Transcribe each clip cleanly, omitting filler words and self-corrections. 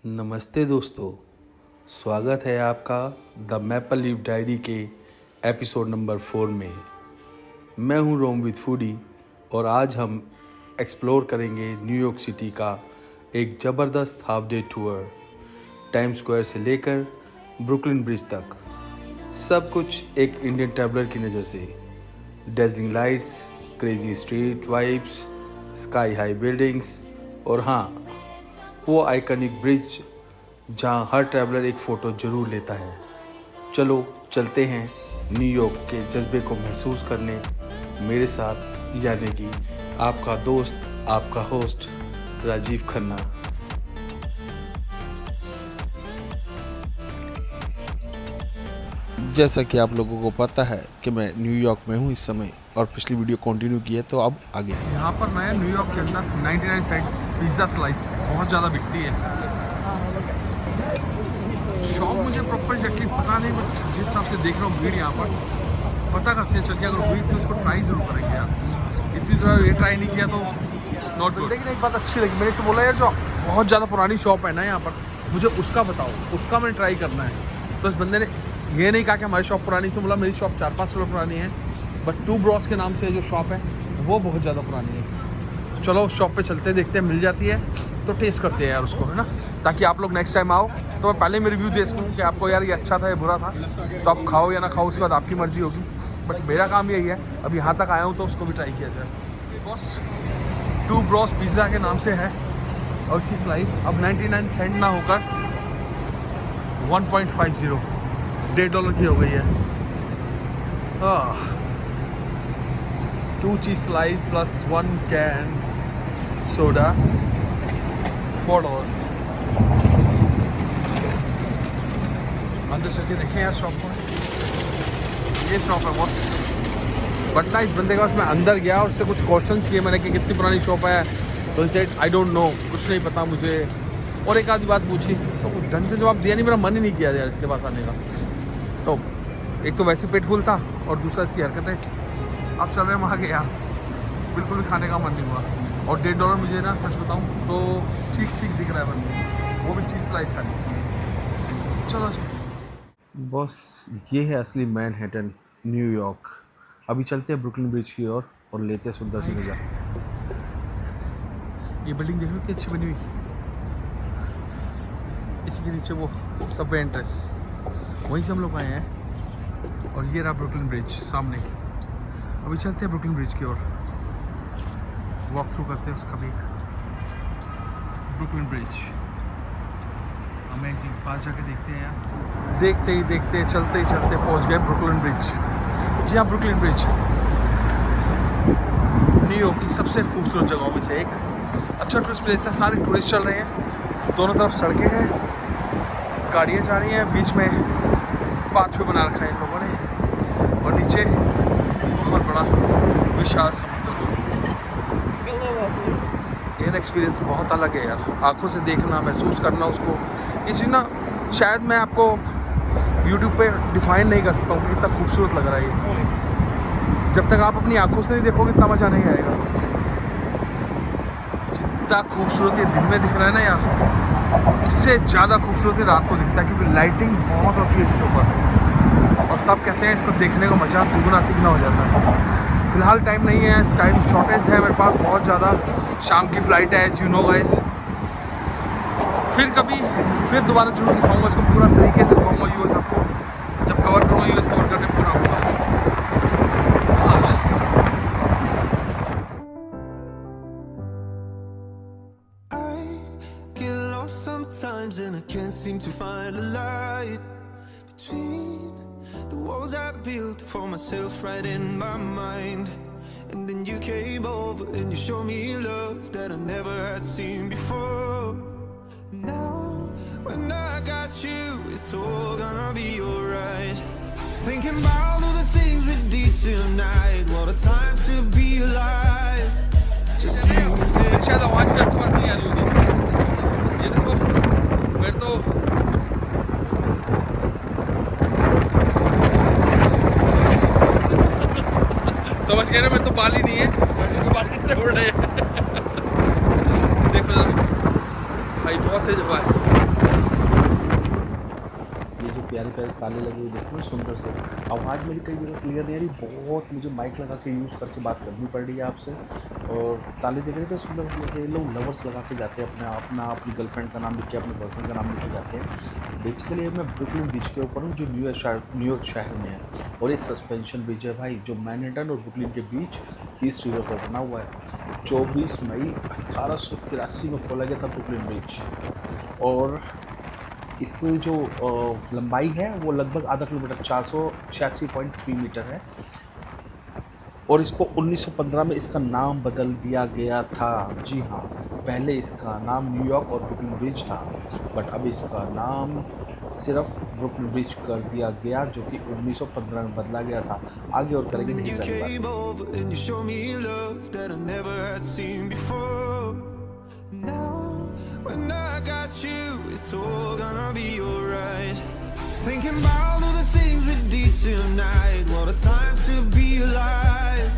नमस्ते दोस्तों, स्वागत है आपका द मैपल लीफ डायरी के एपिसोड नंबर 4 में। मैं हूं रोम विद फूडी और आज हम एक्सप्लोर करेंगे न्यूयॉर्क सिटी का एक ज़बरदस्त half day tour. Time square से लेकर ब्रुकलिन ब्रिज तक सब कुछ एक इंडियन ट्रैवलर की नज़र से। Dazzling lights, crazy street vibes, sky high buildings और हाँ, वो आइकॉनिक ब्रिज जहां हर ट्रैवलर एक फ़ोटो ज़रूर लेता है। चलो चलते हैं न्यूयॉर्क के जज्बे को महसूस करने मेरे साथ, यानी कि आपका दोस्त, आपका होस्ट राजीव खन्ना। जैसा कि आप लोगों को पता है कि मैं न्यूयॉर्क में हूँ इस समय और पिछली वीडियो कंटिन्यू की है, तो अब आगे यहाँ पर मैं न्यूयॉर्क के अंदर 99 सेंट पिज़्ज़ा स्लाइस बहुत ज़्यादा बिकती है। शॉप मुझे प्रॉपर एग्जैक्टली पता नहीं, बट जिस हिसाब से देख रहा हूँ भीड़ यहाँ पर, पता करते हैं चल के अगर हुई तो उसको ट्राई ज़रूर करेंगे यार। इतनी तरह ये ट्राई नहीं किया तो नॉट गुड। लेकिन एक बात अच्छी लगी, मैंने से बोला यार जो बहुत ज़्यादा पुरानी शॉप है ना यहाँ पर, मुझे उसका बताओ, उसका मैंने ट्राई करना है। तो इस बंदे ने ये नहीं कहा कि हमारी शॉप पुरानी से, बोला मेरी शॉप 4-5 साल पुरानी है, बट टू ब्रॉस के नाम से जो शॉप है वो बहुत ज़्यादा पुरानी है। चलो उस शॉप पे चलते हैं, देखते हैं मिल जाती है तो टेस्ट करते हैं यार उसको, है ना, ताकि आप लोग नेक्स्ट टाइम आओ तो मैं पहले में रिव्यू दे सकूँ कि आपको यार ये अच्छा था या बुरा था। तो आप खाओ या ना खाओ उसके बाद आपकी मर्जी होगी, बट मेरा काम यही है अब यहाँ तक आया हूँ तो उसको भी ट्राई किया जाए। बॉस टू ब्रॉस पिज़्ज़ा के नाम से है और उसकी स्लाइस अब 99 सेंट ना होकर 1.50 $1.50 की हो गई है। 2 चीज़ स्लाइस प्लस 1 कैन सोडा $4। अंदर चल के देखें यार शॉप को। ये शॉप है बॉस, बट ना इस बंदे का मैं अंदर गया और उससे कुछ क्वेश्चंस किए मैंने कि कितनी पुरानी शॉप है, तो he said I don't know, कुछ नहीं पता मुझे। और एक आधी बात पूछी तो कुछ ढंग से जवाब दिया नहीं, मेरा मन ही नहीं किया यार इसके पास आने का। तो एक तो वैसे पेट फुल था और दूसरा इसकी हरकतें। अब चल रहे हैं वहाँ के यार, बिल्कुल भी खाने का मन नहीं हुआ। और $1.50 मुझे ना सच बताऊँ तो ठीक ठीक दिख रहा है, बस वो भी चीज़ स्लाइस खानी। चलो बॉस, ये है असली मैनहट्टन न्यूयॉर्क। अभी चलते हैं ब्रुकलिन ब्रिज की ओर और लेते हैं सुंदर सी नज़ारा। ये बिल्डिंग देख लो कितनी अच्छी बनी हुई, इसी के नीचे वो सबवे एंट्रेंस, वहीं से हम लोग आए हैं। और ये रहा ब्रुकलिन ब्रिज सामने। अभी चलते हैं ब्रुकलिन ब्रिज की ओर, वॉक थ्रू करते हैं उसका भी। ब्रुकलिन ब्रिज अमेजिंग, पास जाके देखते हैं यार। देखते ही देखते, चलते ही चलते पहुंच गए ब्रुकलिन ब्रिज। जी हाँ, ब्रुकलिन ब्रिज न्यूयॉर्क की सबसे खूबसूरत जगहों में से एक। अच्छा टूरिस्ट प्लेस है, सारे टूरिस्ट चल रहे हैं, दोनों तरफ सड़कें हैं, गाड़ियाँ जा रही हैं, बीच में पाथवे बना रखा है इन लोगों ने, और नीचे बहुत बड़ा विशाल समुद्र। ये एक्सपीरियंस बहुत अलग है यार, आंखों से देखना, महसूस करना उसको। ये चीज़ ना शायद मैं आपको यूट्यूब पे डिफाइन नहीं कर सकता हूँ कि कितना खूबसूरत लग रहा है ये। जब तक आप अपनी आंखों से नहीं देखोगे इतना मज़ा नहीं आएगा। जितना खूबसूरत ये दिन में दिख रहा है ना यार, इससे ज़्यादा खूबसूरती रात को दिखता है, क्योंकि लाइटिंग बहुत होती है इसके ऊपर, और तब कहते हैं इसको देखने का मज़ा दुगना तिगना हो जाता है। फ़िलहाल टाइम नहीं है, टाइम शॉर्टेज है मेरे पास बहुत ज़्यादा, शाम की फ़्लाइट है एज यू नो गाइस। फिर दोबारा जरूर दिखाऊंगा इसको, पूरा तरीके से दिखाऊंगा यूएस आपको, जब कवर करूँगा यूएस कवर करने पूरा होगा। Sometimes and I can't seem to find a light between the walls I built for myself right in my mind. And then you came over and you showed me love that I never had seen before. Now when I got you, it's all gonna be alright. Thinking about all the things we did tonight, what a time to be alive. Just you and शायद आवाज़ भी आपके पास नहीं आ रही होगी। ये देखो मेरे तो समझ गए ना, मेरे तो बाल ही नहीं है, मेरे बाल कितने उड़ रहे हैं। देखो जरा भाई, बहुत तेज हवा है। प्यारे प्यारे ताले लगे हुए देखो ना सुंदर से। आवाज़ मेरी कई जगह क्लियर नहीं आ रही, बहुत मुझे माइक लगा के यूज़ करके बात करनी पड़ रही है आपसे। और ताले देख रहे थे सुंदर सुंदर से, लोग लवर्स लगा के जाते हैं अपनी गर्लफ्रेंड का नाम लिख के, अपने बॉयफ्रेंड का नाम लिख के जाते हैं। बेसिकली मैं ब्रुकलिन बीच के ऊपर हूँ जो न्यूयॉर्क शहर में है, और ये सस्पेंशन ब्रिज है भाई जो मैनहट्टन और ब्रुकलिन के बीच ईस्ट रिवर पर बना हुआ है। 24 मई 1883 में खोला गया था ब्रुकलिन ब्रिज, और इसकी जो लंबाई है वो लगभग आधा किलोमीटर 486.3 मीटर है। और इसको 1915 में इसका नाम बदल दिया गया था। जी हाँ, पहले इसका नाम न्यूयॉर्क और ब्रुकलिन ब्रिज था, बट अब इसका नाम सिर्फ ब्रुकलिन ब्रिज कर दिया गया, जो कि 1915 में बदला गया था। आगे और करेंगे Then नहीं you सारी came बात। over and you showed me love that I never had seen before. Now, when I got you, it's all gonna be alright. Thinking about all the things we did tonight. What a time to be alive.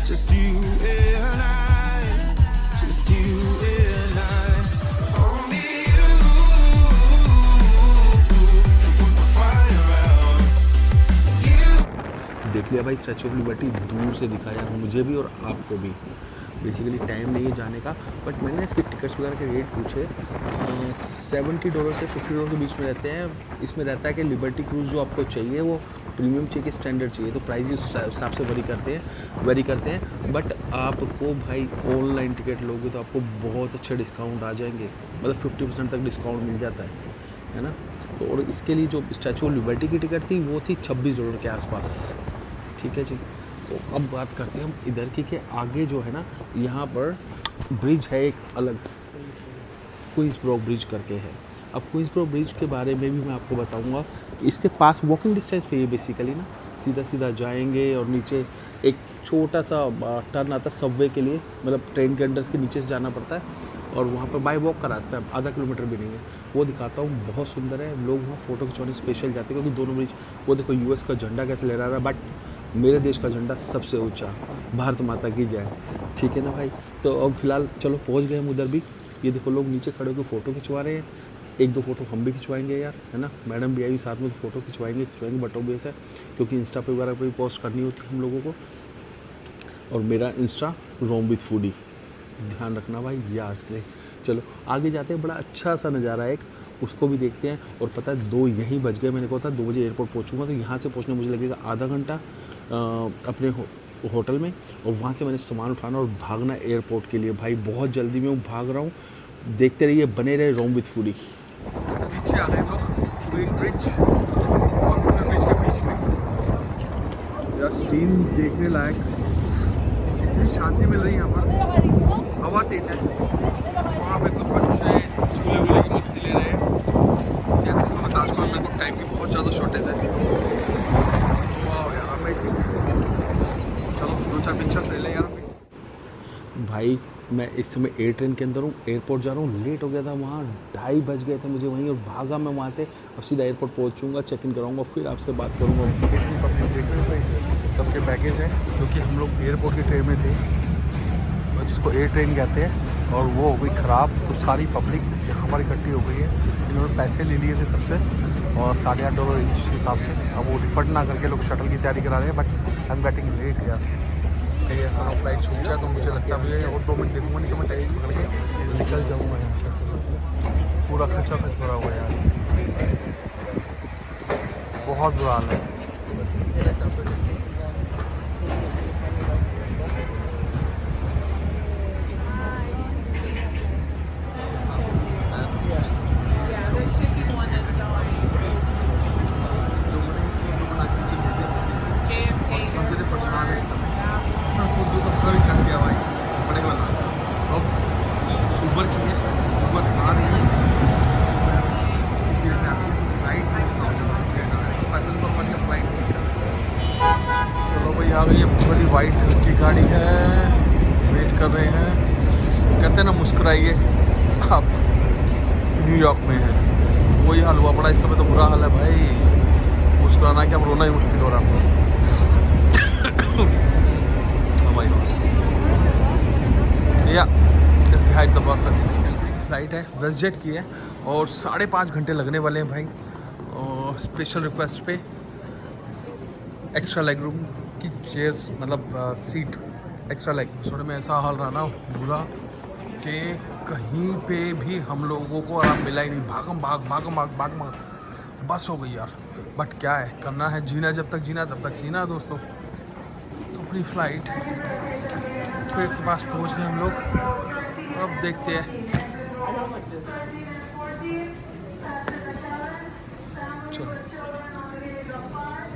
Just you and I. Just you and I. Only you can put the fire out. You. देख लिया भाई statue of liberty, दूर से दिखा यार मुझे भी और आपको भी। बेसिकली टाइम नहीं है जाने का, बट मैंने इसके टिकट्स वगैरह के रेट पूछे। $70 से $50 के बीच में रहते हैं। इसमें रहता है कि लिबर्टी क्रूज़ जो आपको चाहिए वो प्रीमियम चाहिए कि स्टैंडर्ड चाहिए, तो प्राइस इस हिसाब से वेरी करते हैं। बट आपको भाई ऑनलाइन टिकट लोगे तो आपको बहुत अच्छे डिस्काउंट आ जाएंगे, मतलब 50% तक डिस्काउंट मिल जाता है ना। तो और इसके लिए जो स्टैचू ऑफ लिबर्टी की टिकट थी वो थी $26 के आसपास। ठीक है जी, तो अब बात करते हैं हम इधर की कि आगे जो है ना, यहाँ पर ब्रिज है एक अलग, क्वींसब्रो ब्रिज करके है। अब क्वींसब्रो ब्रिज के बारे में भी मैं आपको बताऊंगा कि इसके पास वॉकिंग डिस्टेंस पे ये बेसिकली ना सीधा जाएंगे, और नीचे एक छोटा सा टर्न आता है सबवे के लिए, मतलब ट्रेन के अंडर के नीचे से जाना पड़ता है, और वहाँ पर बाय वॉक का रास्ता है, आधा किलोमीटर भी नहीं है। वो दिखाता हूँ, बहुत सुंदर है। लोग वहाँ फ़ोटो खिंचवाने स्पेशल जाते हैं, क्योंकि दोनों ब्रिज, वो देखो यूएस का झंडा कैसे लहरा रहा है, बट मेरे देश का झंडा सबसे ऊंचा, भारत माता की जय। ठीक है ना भाई। तो अब फिलहाल चलो पहुंच गए हम उधर भी। ये देखो लोग नीचे खड़े होकर फ़ोटो खिंचवा रहे हैं। एक दो फ़ोटो हम भी खिंचवाएंगे यार, है ना। मैडम भी आई साथ में, तो फ़ोटो खिंचवाएंगे बट ऑब्वियस है, क्योंकि इंस्टा पे वगैरह पे पोस्ट करनी होती है हम लोगों को। और मेरा इंस्टा रोम विद फूडी, ध्यान रखना भाई याद से। चलो आगे जाते हैं, बड़ा अच्छा सा नज़ारा है एक, उसको भी देखते हैं। और पता है 2 यहीं बज गए, मैंने कहा था 2 बजे एयरपोर्ट पहुंचूंगा, तो यहाँ से पहुंचने मुझे लगेगा आधा घंटा अपने होटल में, और वहाँ से मैंने सामान उठाना और भागना एयरपोर्ट के लिए। भाई बहुत जल्दी में भाग रहा हूँ, देखते रहिए, बने रहे रोम विद फूडी। नीचे आ गए हम लोग क्वीन ब्रिज और ब्रुकलिन ब्रिज के बीच में। यार सीन देखने लायक, इतनी शांति मिल रही है यहाँ पर, हवा तेज है। वहाँ पे कुछ बच्चे झूले की मस्ती ले रहे हैं। जैसे कि मैं बताया, मेरे को टाइम की बहुत ज़्यादा शॉर्टेज है। वाह यार अमेजिंग। चलो 2-4 पिक्चर्स ले लें यार। भाई मैं इस समय एयर ट्रेन के अंदर हूँ, एयरपोर्ट जा रहा हूँ, लेट हो गया था वहाँ, 2:30 बज गए थे मुझे वहीं, और भागा मैं वहाँ से। अब सीधा एयरपोर्ट पहुँचूँगा, चेक इन कराऊँगा, फिर आपसे बात करूँगा। कितनी पब्लिक देख रहे हो, सबके बैगेज हैं, क्योंकि हम लोग एयरपोर्ट की ट्रेन में थे, और जिसको एयर ट्रेन कहते हैं, और वो हो गई ख़राब, तो सारी पब्लिक यहाँ पर इकट्ठी हो गई है। इन्होंने पैसे ले लिए थे सबसे, और $8.5 इस हिसाब से। अब वो रिफंड ना करके लोग शटल की तैयारी करा रहे हैं, but I am getting late यार। कहीं ऐसा ना फ्लाइट छूट जाए तो मुझे लगता भी है, और 2 मिनट देखूँगा, नहीं तो मैं टैक्सी पकड़ के निकल जाऊँगा यहाँ से। पूरा खचा खच भरा हुआ यार, बहुत बुरा हाल है। आ गई है बड़ी वाइट की गाड़ी है, वेट कर रहे हैं। कहते हैं ना मुस्कुराइए, आप न्यूयॉर्क में हैं, वही हाल हुआ पड़ा इस समय। तो बुरा हाल है भाई, मुस्कुराना क्या, रोना ही मुश्किल हो रहा है। या इस बिहाइंड द बस फ्लाइट है, वेस्ट जेट की है, और 5.5 घंटे लगने वाले हैं भाई। और स्पेशल रिक्वेस्ट पे एक्स्ट्रा लेग रूम की चेयर्स, मतलब सीट एक्स्ट्रा लेग। थोड़े में ऐसा हाल रहा ना बुरा कि कहीं पे भी हम लोगों को आराम मिला ही नहीं। भागम बस हो गई यार। बट क्या है, करना है, जीना जब तक जीना तब तक सीना दोस्तों। तो अपनी फ्लाइट के पास पहुंच गए हम लोग। अब देखते हैं,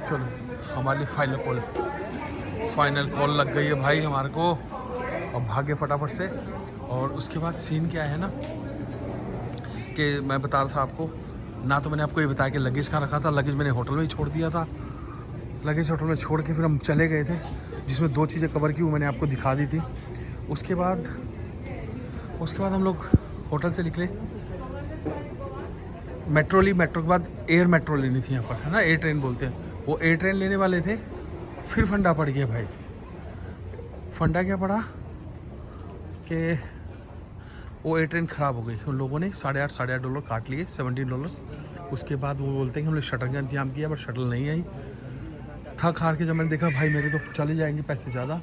चलो हमारी फाइनल कॉल लग गई है भाई हमारे को। अब भागे फटाफट से। और उसके बाद सीन क्या है ना कि मैं बता रहा था आपको ना, तो मैंने आपको ये बताया कि लगेज कहाँ रखा था। लगेज मैंने होटल में ही छोड़ दिया था। लगेज होटल में छोड़ के फिर हम चले गए थे, जिसमें 2 चीज़ें कवर की वो मैंने आपको दिखा दी थी। उसके बाद हम लोग होटल से निकले। मेट्रो के बाद एयर मेट्रो लेनी थी यहाँ पर, है ना, एयर ट्रेन बोलते हैं। वो एयर ट्रेन लेने वाले थे, फिर फंडा पड़ गया भाई। फंडा क्या पड़ा कि वो एयर ट्रेन ख़राब हो गई। उन लोगों ने $8.5 काट लिए, $17। उसके बाद वो बोलते हैं कि हमने शटल का इंतजाम किया, बट शटल नहीं आई। थक हार के जब मैंने देखा भाई मेरे तो चले जाएंगे पैसे ज़्यादा,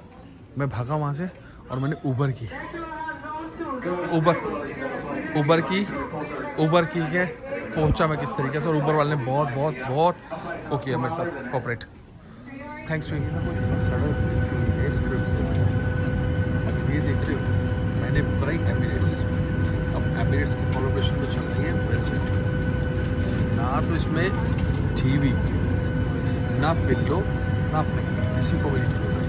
मैं भागा वहाँ से और मैंने ऊबर की के पहुंचा मैं किस तरीके से। और ऊबर वाले ने बहुत वो किया मेरे साथ कोऑपरेट। थैंक्स टू ये देख रहे हो, मैंने कराई एमिरेट्स। अब एमिरेट्स की कोलैबोरेशन में चल रही है वेस्टजेट। ना तो इसमें टीवी, ना पिल्लो, ना प्लेट, किसी को भी नहीं मिल रहा।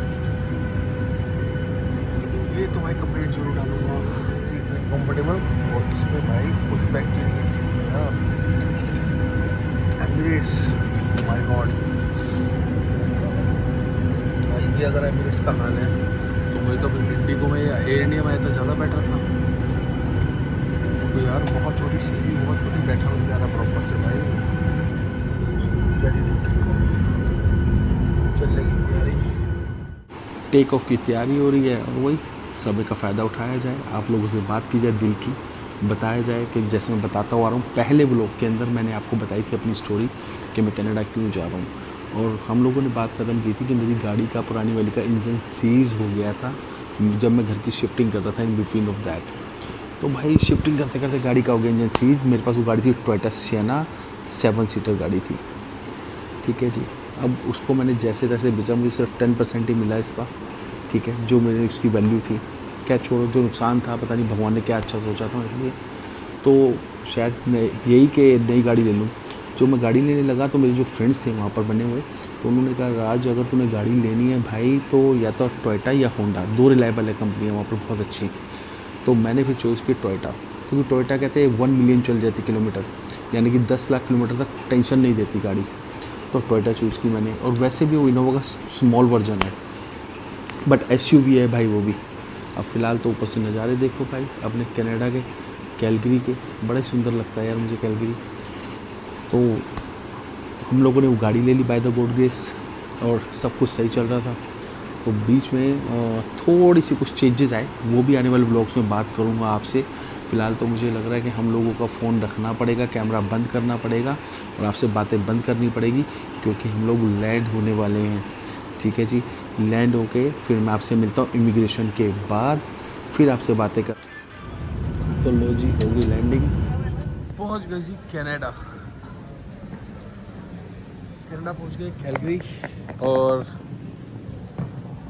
ये तो भाई कपड़े जरूर डालूंगा, सीट में कंफर्टेबल। और इसमें भाई पुश बैक चलिए एमिरेट्स, माय गॉड। ये अगर एमिरेट्स का हाल है तो मुझे तो फिर इंडिगो में या एयर इंडिया में आया तो ज़्यादा बेटर था। तो यार बहुत छोटी सीढ़ी, बहुत छोटी, बैठा हो जा रहा प्रॉपर से भाई। चलने की तैयारी, टेक ऑफ की तैयारी हो रही है। और वही समय का फ़ायदा उठाया जाए, आप लोगों से बात की जाए दिल की, बताया जाए कि जैसे मैं बताता हुआ रहा हूँ। पहले व्लॉग के अंदर मैंने आपको बताई थी अपनी स्टोरी कि मैं कनाडा क्यों जा रहा हूँ। और हम लोगों ने बात ख़त्म की थी कि मेरी गाड़ी का, पुरानी वाली का इंजन सीज़ हो गया था जब मैं घर की शिफ्टिंग करता था, इन बिटवीन ऑफ दैट। तो भाई शिफ्टिंग करते करते गाड़ी का हो गया इंजन सीज़। मेरे पास वो गाड़ी थी टोयोटा सिएना, 7 सीटर गाड़ी थी, ठीक है जी। अब उसको मैंने जैसे तैसे बेचा, मुझे सिर्फ 10% ही मिला इसका, ठीक है, जो मेरी उसकी वैल्यू थी। क्या छोड़ो, जो नुकसान था पता नहीं भगवान ने क्या अच्छा सोचा था मेरे लिए। तो शायद यही कि नई गाड़ी ले लूँ। जो मैं गाड़ी लेने लगा तो मेरे जो फ्रेंड्स थे वहाँ पर बने हुए, तो उन्होंने कहा राज अगर तुम्हें गाड़ी लेनी है भाई तो या तो टोयोटा या होंडा, 2 रिलायबल है कंपनियाँ वहाँ पर बहुत अच्छी। तो मैंने फिर चूज़ की टोयोटा, क्योंकि टोयोटा कहते हैं 1 मिलियन चल जाती किलोमीटर, यानी कि 10 लाख किलोमीटर तक टेंशन नहीं देती गाड़ी। तो टोयोटा चूज़ की मैंने। और वैसे भी वो इनोवा का स्मॉल वर्जन है, बट SUV है भाई वो भी। अब फ़िलहाल तो ऊपर से नज़ारे देखो भाई अपने कनाडा के, कैलगरी के, बड़े सुंदर लगता है यार मुझे कैलगरी। तो हम लोगों ने वो गाड़ी ले ली बाय द गॉड ग्रेस, और सब कुछ सही चल रहा था। तो बीच में थोड़ी सी कुछ चेंजेस आए, वो भी आने वाले व्लॉग्स में बात करूँगा आपसे। फ़िलहाल तो मुझे लग रहा है कि हम लोगों का फ़ोन रखना पड़ेगा, कैमरा बंद करना पड़ेगा और आपसे बातें बंद करनी पड़ेगी, क्योंकि हम लोग लैंड होने वाले हैं, ठीक है जी। लैंड होके फिर मैं आपसे मिलता हूँ इमिग्रेशन के बाद, फिर आपसे बातें कर। तो लो जी, होगी लैंडिंग, पहुंच गए जी कनाडा पहुंच गए कैलगरी। और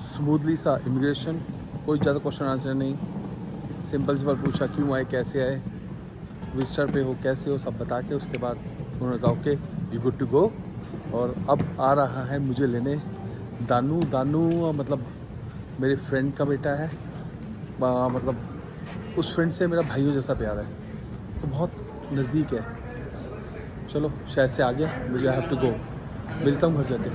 स्मूथली सा इमिग्रेशन, कोई ज़्यादा क्वेश्चन आंसर नहीं, सिंपल सी बात पूछा क्यों आए, कैसे आए, विजिटर पे हो, कैसे हो, सब बता के उसके बाद उन्होंने कहा okay you good to go. और अब आ रहा है मुझे लेने दानू मतलब मेरे फ्रेंड का बेटा है, मतलब उस फ्रेंड से मेरा भाइयों जैसा प्यार है, तो बहुत नज़दीक है। चलो शायद से आ गया, मुझे आई हैव टू गो, मिलता हूँ घर जाके।